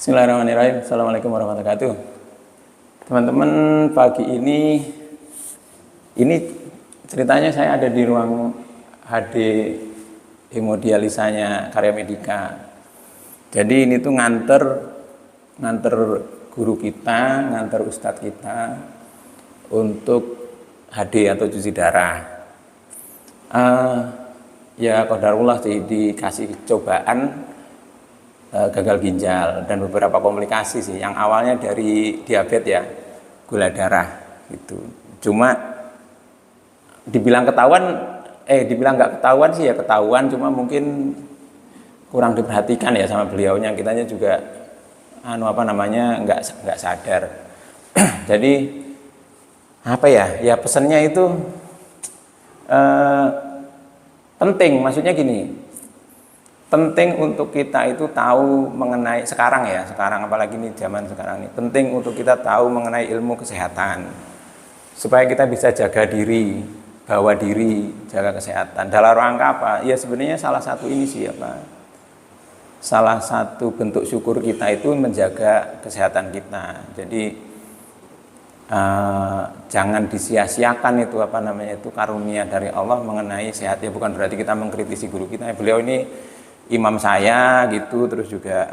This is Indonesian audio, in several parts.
Bismillahirrahmanirrahim. Assalamualaikum warahmatullahi wabarakatuh. Teman-teman, pagi ini ceritanya saya ada di ruang HD hemodialisanya Karya Medika. Jadi ini tuh nganter guru kita, nganter ustadz kita untuk HD atau cuci darah. Ya qadarullah sih, dikasih cobaan gagal ginjal dan beberapa komplikasi sih. Yang awalnya dari diabetes ya, gula darah gitu. Cuma dibilang dibilang nggak ketahuan sih ya ketahuan, cuma mungkin kurang diperhatikan ya sama beliaunya. Kitanya juga nggak sadar. Jadi ya pesannya itu penting, maksudnya gini. Penting untuk kita itu tahu mengenai sekarang apalagi ini zaman sekarang ini, penting untuk kita tahu mengenai ilmu kesehatan supaya kita bisa jaga diri, bawa diri, jaga kesehatan. Dalam rangka apa? Ya sebenarnya salah satu bentuk syukur kita itu menjaga kesehatan kita. Jadi jangan disia-siakan itu karunia dari Allah mengenai sehat. Ya bukan berarti kita mengkritisi guru kita. Beliau ini imam saya gitu, terus juga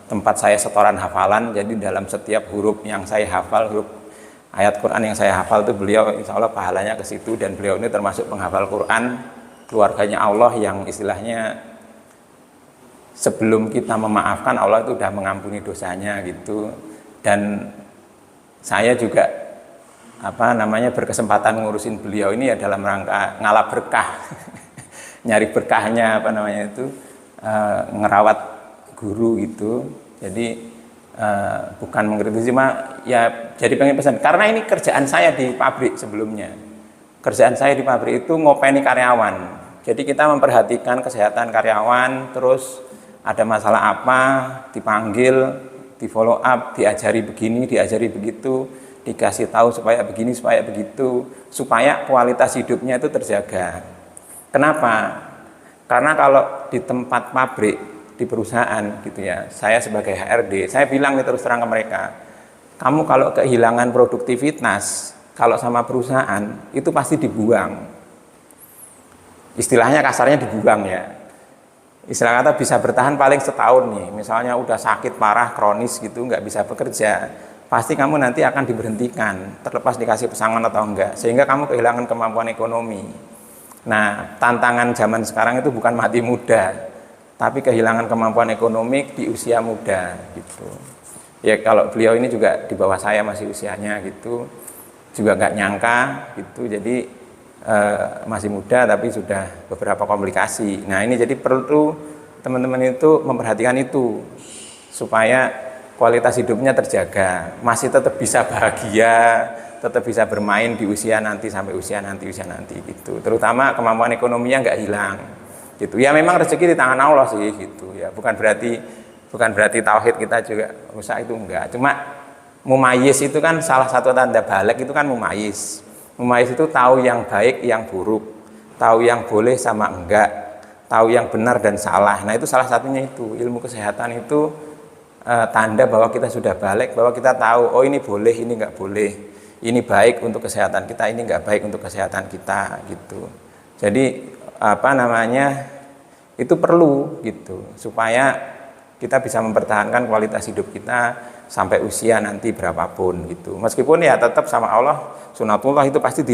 tempat saya setoran hafalan. Jadi dalam setiap huruf yang saya hafal, huruf ayat Quran yang saya hafal itu beliau insya Allah pahalanya ke situ. Dan beliau ini termasuk penghafal Quran, keluarganya Allah yang istilahnya sebelum kita memaafkan Allah itu sudah mengampuni dosanya gitu. Dan saya juga berkesempatan ngurusin beliau ini ya dalam rangka ngalap berkah. Nyari berkahnya ngerawat guru gitu. Jadi bukan mengkritisi, cuma ya jadi pengen pesan karena ini kerjaan saya di pabrik sebelumnya. Kerjaan saya di pabrik itu ngopeni karyawan. Jadi kita memperhatikan kesehatan karyawan, terus ada masalah apa dipanggil, di follow up, diajari begini, diajari begitu, dikasih tahu supaya begini, supaya begitu, supaya kualitas hidupnya itu terjaga. Kenapa? Karena kalau di tempat pabrik, di perusahaan gitu ya, saya sebagai HRD, saya bilang terus terang ke mereka, kamu kalau kehilangan produktivitas, kalau sama perusahaan, itu pasti dibuang. Istilahnya kasarnya dibuang ya. Istilah kata bisa bertahan paling setahun nih, misalnya udah sakit parah, kronis gitu, nggak bisa bekerja, pasti kamu nanti akan diberhentikan, terlepas dikasih pesangon atau enggak, sehingga kamu kehilangan kemampuan ekonomi. Nah, tantangan zaman sekarang itu bukan mati muda, tapi kehilangan kemampuan ekonomi di usia muda gitu. Ya kalau beliau ini juga di bawah saya masih usianya gitu, juga nggak nyangka gitu. Jadi masih muda tapi sudah beberapa komplikasi. Nah ini jadi perlu teman-teman itu memperhatikan itu supaya kualitas hidupnya terjaga, masih tetap bisa bahagia, tetap bisa bermain di usia nanti sampai usia nanti gitu. Terutama kemampuan ekonominya nggak hilang gitu. Ya memang rezeki di tangan Allah sih gitu ya. Bukan berarti tauhid kita juga rusak, itu enggak. Cuma mumayyiz itu kan salah satu tanda balik, itu kan mumayyiz. Mumayyiz itu tahu yang baik, yang buruk, tahu yang boleh sama enggak, tahu yang benar dan salah. Nah itu salah satunya itu ilmu kesehatan itu tanda bahwa kita sudah balik, bahwa kita tahu oh ini boleh, ini enggak boleh. Ini baik untuk kesehatan kita, ini enggak baik untuk kesehatan kita gitu. Jadi itu perlu gitu supaya kita bisa mempertahankan kualitas hidup kita sampai usia nanti berapapun gitu. Meskipun ya tetap sama Allah sunatullah itu pasti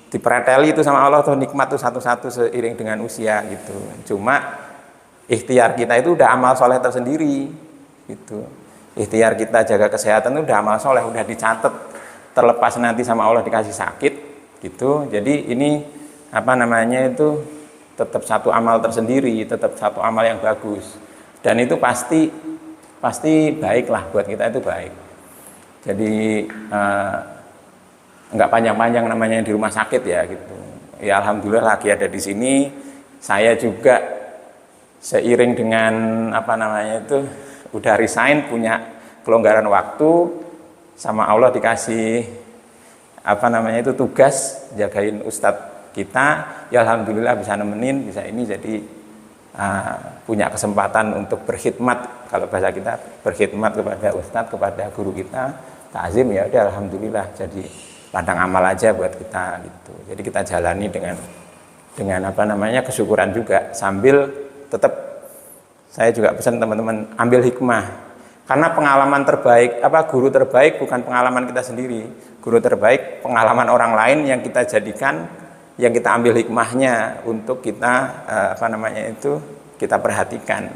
dipreteli itu sama Allah tuh, nikmat tuh satu-satu seiring dengan usia gitu. Cuma ikhtiar kita itu udah amal soleh tersendiri gitu. Ikhtiar kita jaga kesehatan itu udah amal soleh, udah dicatat. Terlepas nanti sama Allah dikasih sakit gitu. Jadi ini itu tetap satu amal tersendiri, tetap satu amal yang bagus. Dan itu pasti baik lah buat kita, itu baik. Jadi enggak panjang-panjang namanya di rumah sakit ya gitu. Ya alhamdulillah lagi ada di sini. Saya juga seiring dengan udah resign, punya kelonggaran waktu. Sama Allah dikasih tugas jagain ustadz kita, ya alhamdulillah bisa nemenin, bisa ini. Jadi punya kesempatan untuk berkhidmat, kalau bahasa kita berkhidmat kepada ustadz, kepada guru kita, takzim, ya udah alhamdulillah jadi ladang amal aja buat kita gitu. Jadi kita jalani dengan apa namanya kesyukuran juga, sambil tetap saya juga pesan teman-teman ambil hikmah, karena pengalaman terbaik guru terbaik bukan pengalaman kita sendiri, guru terbaik pengalaman orang lain yang kita jadikan, yang kita ambil hikmahnya untuk kita kita perhatikan.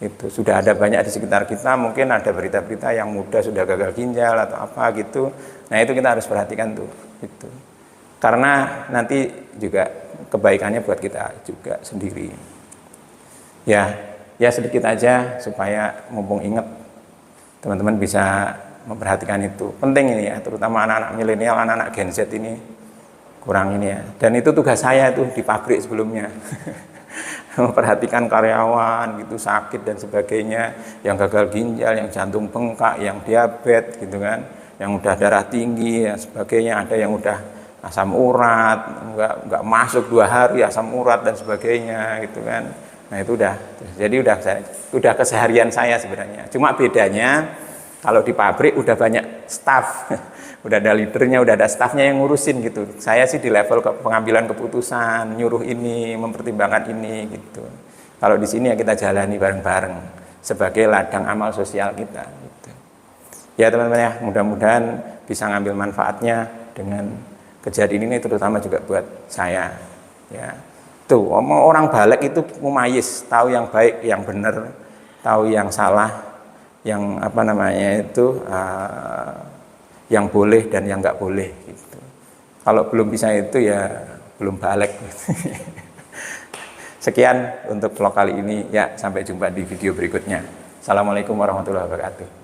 Itu sudah ada banyak di sekitar kita, mungkin ada berita-berita yang muda sudah gagal ginjal atau apa gitu. Nah itu kita harus perhatikan tuh gitu. Karena nanti juga kebaikannya buat kita juga sendiri. Ya sedikit aja supaya mumpung ingat teman-teman bisa memperhatikan itu. Penting ini ya, terutama anak-anak milenial, anak-anak Gen Z ini kurang ini ya. Dan itu tugas saya tuh di pabrik sebelumnya. Memperhatikan karyawan gitu sakit dan sebagainya, yang gagal ginjal, yang jantung bengkak, yang diabetes gitu kan, yang udah darah tinggi dan sebagainya, ada yang udah asam urat, nggak masuk 2 hari asam urat dan sebagainya gitu kan. Nah itu jadi udah keseharian saya sebenarnya. Cuma bedanya kalau di pabrik udah banyak staff, udah ada leadernya, udah ada staffnya yang ngurusin gitu. Saya sih di level pengambilan keputusan, nyuruh ini, mempertimbangkan ini gitu. Kalau di sini ya kita jalani bareng-bareng sebagai ladang amal sosial kita. Gitu. Ya teman-teman ya, mudah-mudahan bisa ngambil manfaatnya dengan kejadian ini, terutama juga buat saya. Ya, tuh orang balik itu mumayyiz, tahu yang baik, yang benar, tahu yang salah, yang yang boleh dan yang nggak boleh gitu. Kalau belum bisa itu ya belum balik. Sekian untuk vlog kali ini ya, sampai jumpa di video berikutnya. Assalamualaikum warahmatullahi wabarakatuh.